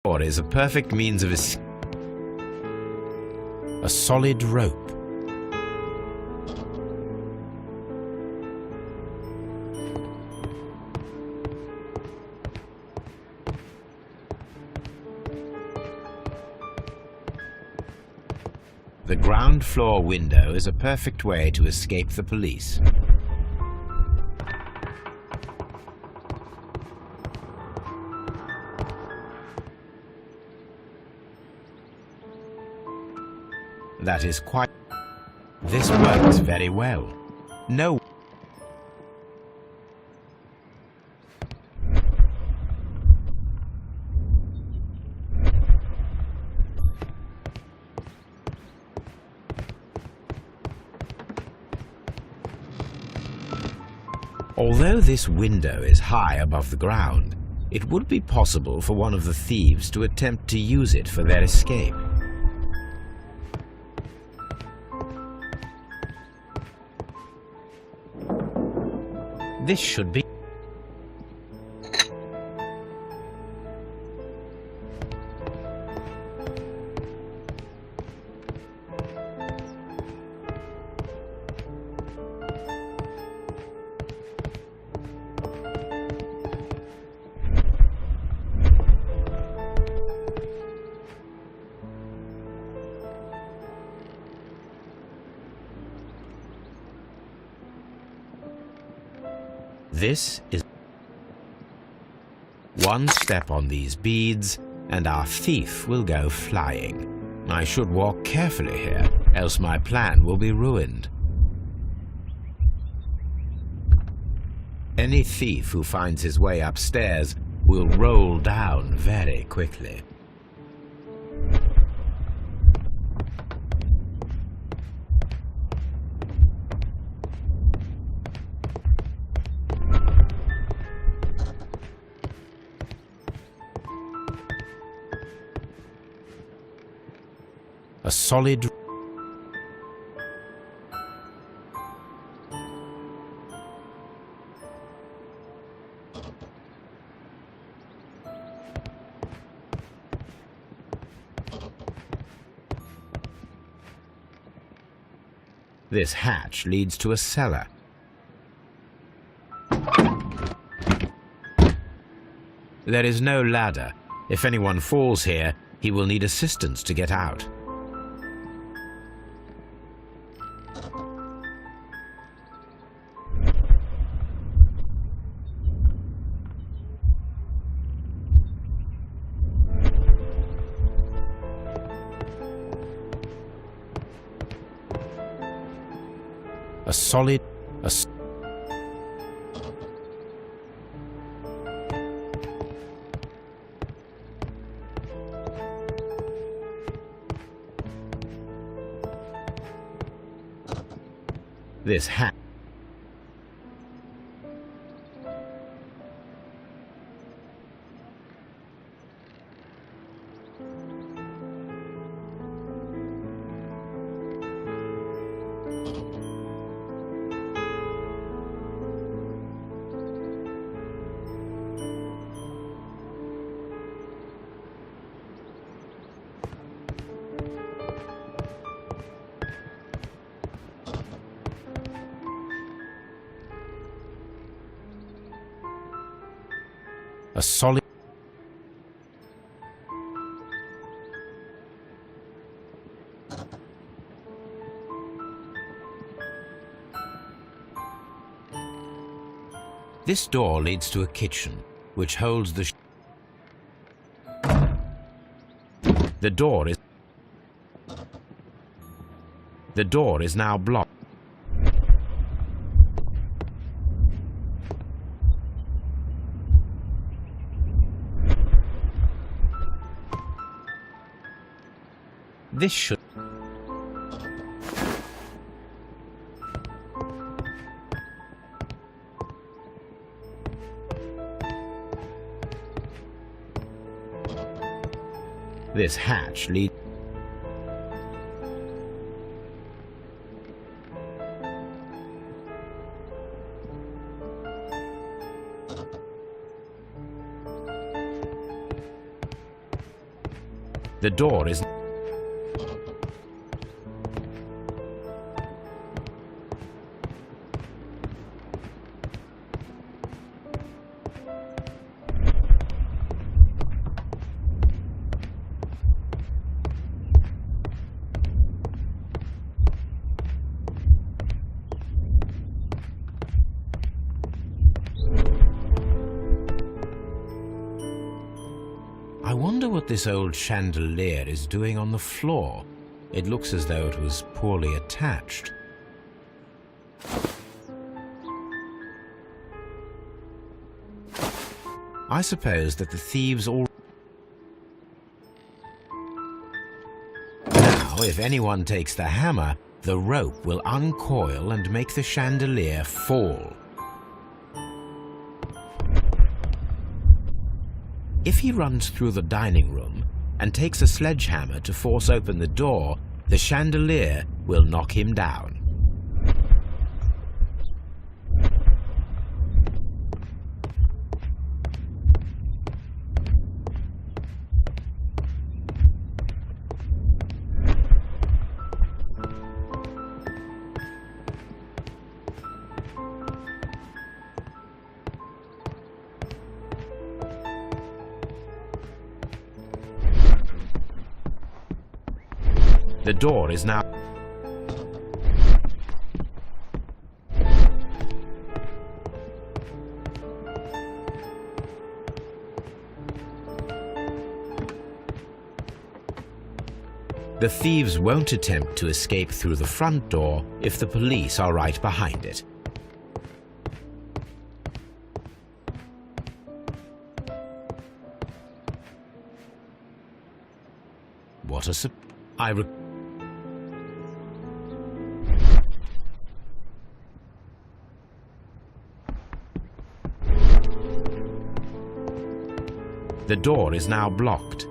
door is a perfect means of escape. A solid rope. The ground floor window is a perfect way to escape the police. That is quite... This works very well. No. Although this window is high above the ground, it would be possible for one of the thieves to attempt to use it for their escape. This should be... This is one step on these beads, and our thief will go flying. I should walk carefully here, else my plan will be ruined. Any thief who finds his way upstairs will roll down very quickly. A solid... This hatch leads to a cellar. There is no ladder. If anyone falls here, he will need assistance to get out. A solid... This hat... A solid... This door leads to a kitchen, which holds the... The door is now blocked. This should... This hatch leads... The door is... I wonder what this old chandelier is doing on the floor. It looks as though it was poorly attached. I suppose that the thieves all... Now, if anyone takes the hammer, the rope will uncoil and make the chandelier fall. If he runs through the dining room and takes a sledgehammer to force open the door, the chandelier will knock him down. The door is now... The thieves won't attempt to escape through the front door if the police are right behind it. What a The door is now blocked.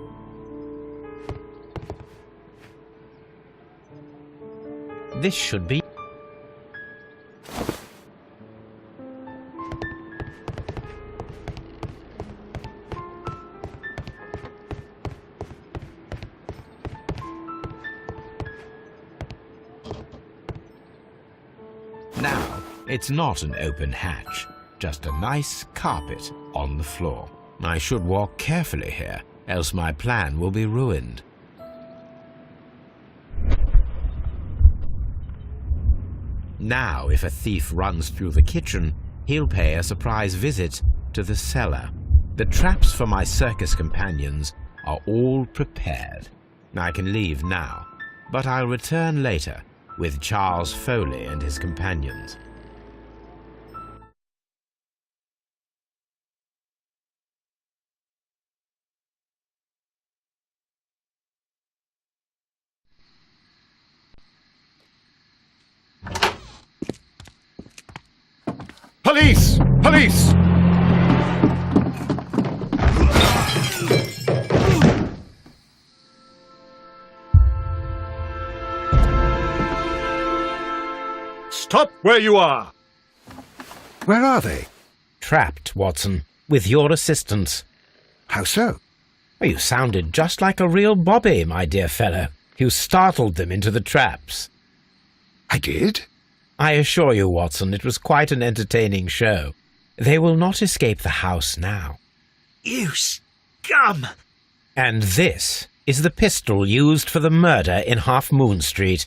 This should be... Now, it's not an open hatch, just a nice carpet on the floor. I should walk carefully here, else my plan will be ruined. Now, if a thief runs through the kitchen, he'll pay a surprise visit to the cellar. The traps for my circus companions are all prepared. I can leave now, but I'll return later with Charles Foley and his companions. Police! Police! Stop where you are! Where are they? Trapped, Watson, with your assistance. How so? You sounded just like a real bobby, my dear fellow. You startled them into the traps. I did? I assure you, Watson, it was quite an entertaining show. They will not escape the house now. You scum! And this is the pistol used for the murder in Half Moon Street.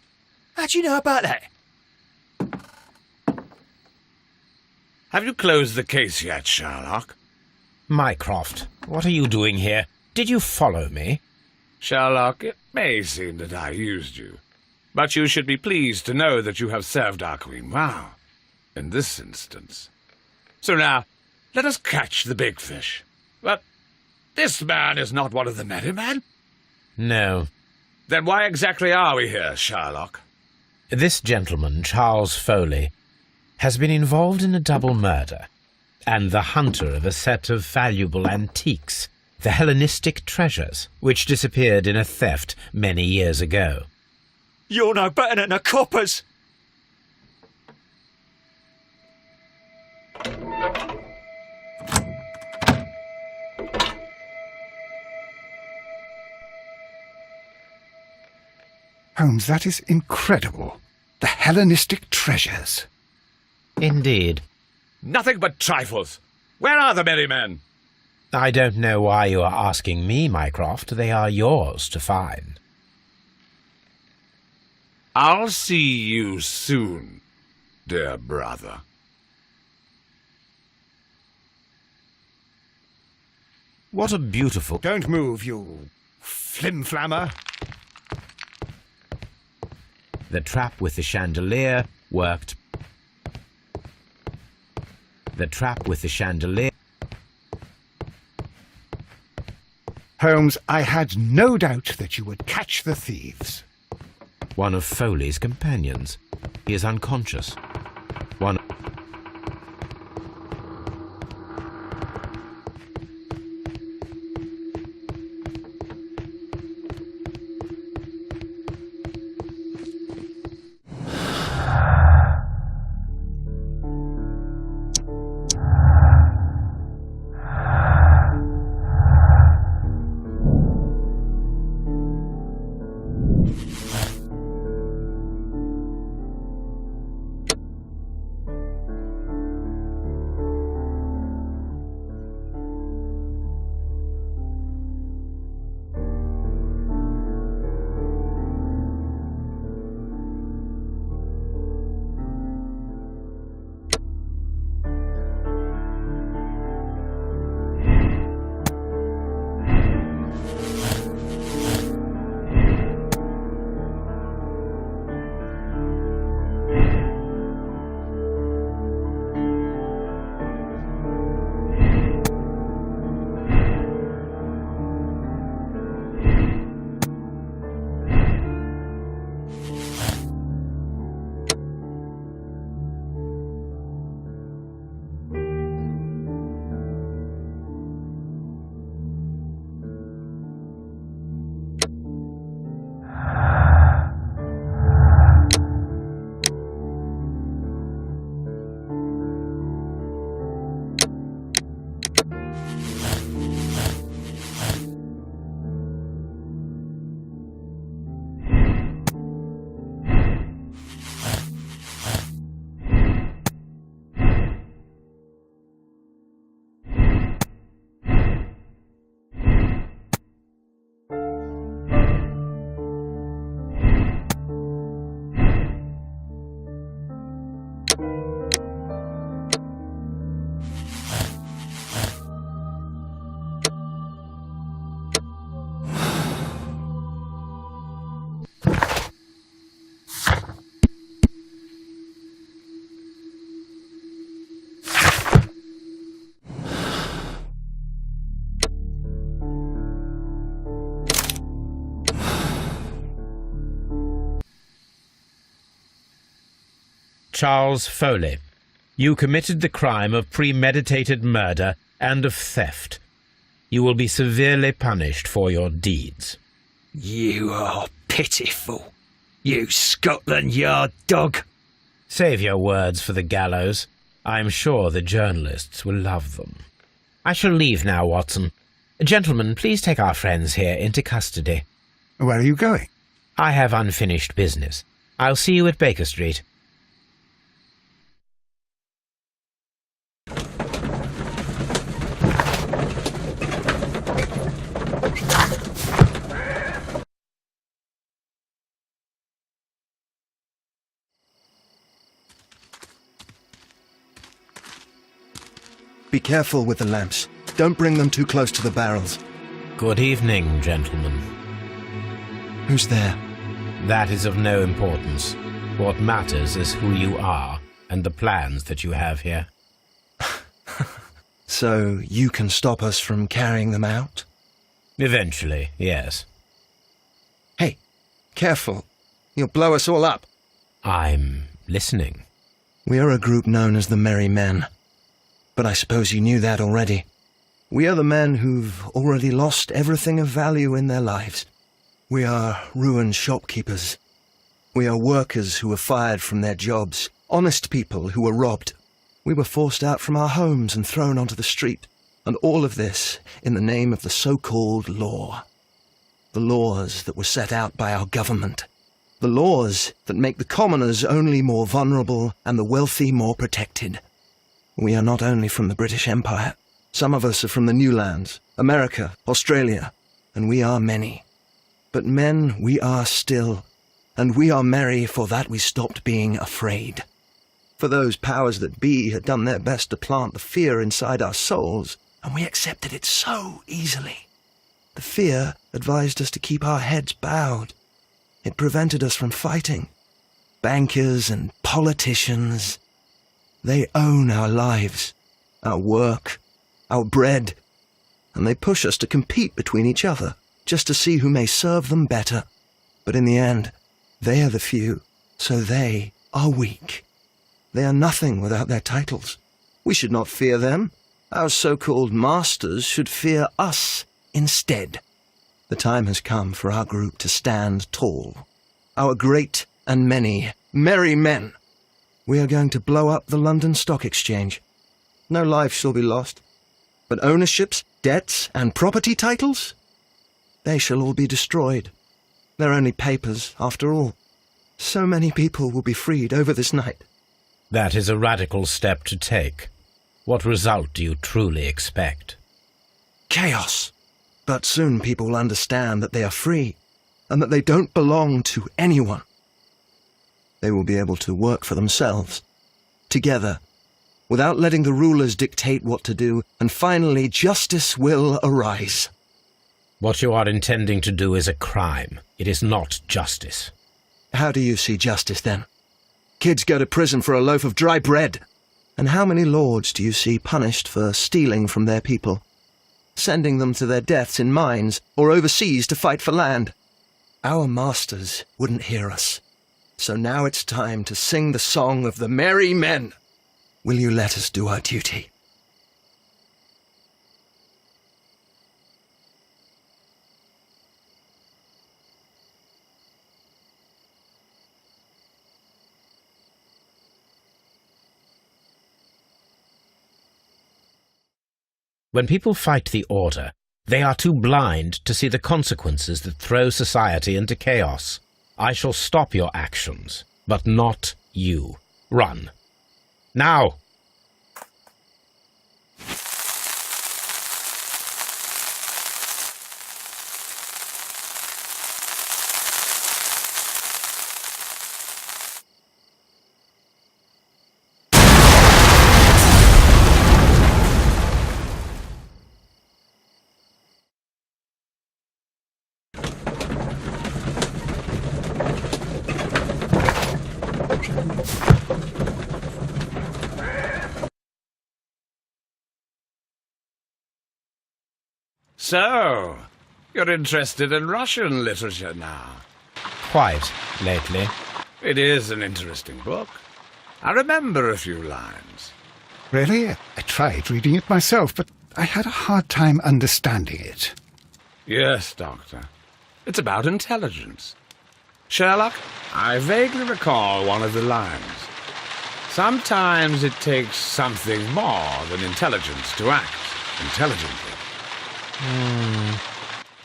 How do you know about that? Have you closed the case yet, Sherlock? Mycroft, what are you doing here? Did you follow me? Sherlock, it may seem that I used you, but you should be pleased to know that you have served our queen well, in this instance. So now, let us catch the big fish. But this man is not one of the merry men? No. Then why exactly are we here, Sherlock? This gentleman, Charles Foley, has been involved in a double murder, and the hunter of a set of valuable antiques, the Hellenistic treasures, which disappeared in a theft many years ago. You're no better than the coppers! Holmes, that is incredible. The Hellenistic treasures. Indeed. Nothing but trifles. Where are the merry men? I don't know why you are asking me, Mycroft. They are yours to find. I'll see you soon, dear brother. What a beautiful... Don't move, you flimflammer. The trap with the chandelier worked. The trap with the chandelier... Holmes, I had no doubt that you would catch the thieves. One of Foley's companions. He is unconscious. One... Charles Foley, you committed the crime of premeditated murder and of theft. You will be severely punished for your deeds. You are pitiful, you Scotland Yard dog. Save your words for the gallows. I'm sure the journalists will love them. I shall leave now, Watson. Gentlemen, please take our friends here into custody. Where are you going? I have unfinished business. I'll see you at Baker Street. Be careful with the lamps. Don't bring them too close to the barrels. Good evening, gentlemen. Who's there? That is of no importance. What matters is who you are and the plans that you have here. So you can stop us from carrying them out? Eventually, yes. Hey, careful. You'll blow us all up. I'm listening. We are a group known as the Merry Men. But I suppose you knew that already. We are the men who've already lost everything of value in their lives. We are ruined shopkeepers. We are workers who were fired from their jobs, honest people who were robbed. We were forced out from our homes and thrown onto the street, and all of this in the name of the so-called law. The laws that were set out by our government. The laws that make the commoners only more vulnerable and the wealthy more protected. We are not only from the British Empire. Some of us are from the New Lands, America, Australia, and we are many. But men we are still, and we are merry for that we stopped being afraid. For those powers that be had done their best to plant the fear inside our souls, and we accepted it so easily. The fear advised us to keep our heads bowed. It prevented us from fighting. Bankers and politicians, they own our lives, our work, our bread, and they push us to compete between each other, just to see who may serve them better. But in the end, they are the few, so they are weak. They are nothing without their titles. We should not fear them. Our so-called masters should fear us instead. The time has come for our group to stand tall. Our great and many merry men. We are going to blow up the London Stock Exchange. No life shall be lost. But ownerships, debts, and property titles? They shall all be destroyed. They're only papers, after all. So many people will be freed over this night. That is a radical step to take. What result do you truly expect? Chaos. But soon people will understand that they are free, and that they don't belong to anyone. They will be able to work for themselves, together, without letting the rulers dictate what to do, and finally justice will arise. What you are intending to do is a crime. It is not justice. How do you see justice, then? Kids go to prison for a loaf of dry bread. And how many lords do you see punished for stealing from their people, sending them to their deaths in mines or overseas to fight for land? Our masters wouldn't hear us. So now it's time to sing the song of the merry men. Will you let us do our duty? When people fight the order, they are too blind to see the consequences that throw society into chaos. I shall stop your actions, but not you. Run. Now! So, you're interested in Russian literature now? Quite, lately. It is an interesting book. I remember a few lines. Really? I tried reading it myself, but I had a hard time understanding it. Yes, Doctor. It's about intelligence. Sherlock, I vaguely recall one of the lines. Sometimes it takes something more than intelligence to act intelligently.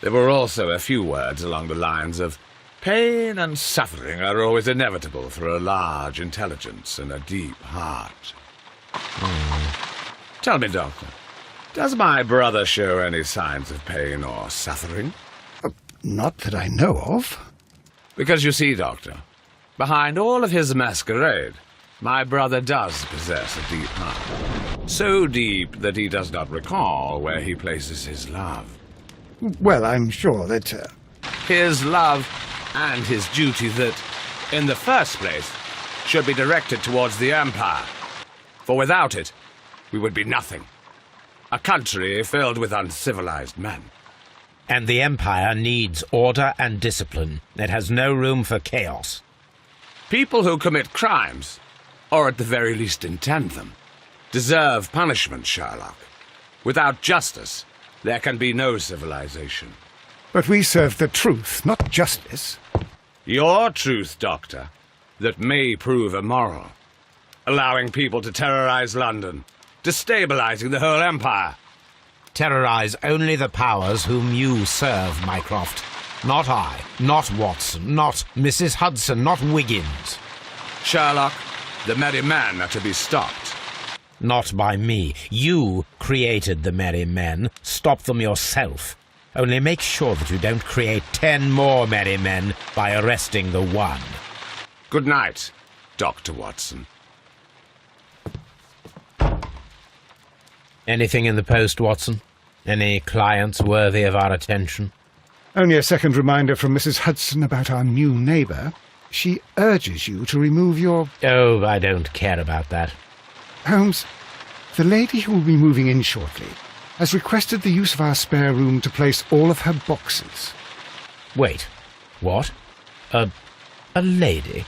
There were also a few words along the lines of, pain and suffering are always inevitable for a large intelligence and a deep heart. Tell me, Doctor, does my brother show any signs of pain or suffering? Not that I know of. Because you see, Doctor, behind all of his masquerade, my brother does possess a deep heart. So deep that he does not recall where he places his love. Well, I'm sure that... His love and his duty that, in the first place, should be directed towards the Empire. For without it, we would be nothing. A country filled with uncivilized men. And the Empire needs order and discipline. It has no room for chaos. People who commit crimes, or at the very least intend them, deserve punishment, Sherlock. Without justice, there can be no civilization. But we serve the truth, not justice. Your truth, Doctor, that may prove immoral. Allowing people to terrorize London, destabilizing the whole empire. Terrorize only the powers whom you serve, Mycroft. Not I, not Watson, not Mrs. Hudson, not Wiggins. Sherlock, the merry men are to be stopped. Not by me. You created the merry men. Stop them yourself. Only make sure that you don't create 10 more merry men by arresting the one. Good night, Dr. Watson. Anything in the post, Watson? Any clients worthy of our attention? Only a second reminder from Mrs. Hudson about our new neighbour. She urges you to remove your... Oh, I don't care about that. Holmes, the lady who will be moving in shortly has requested the use of our spare room to place all of her boxes. Wait, what? A lady?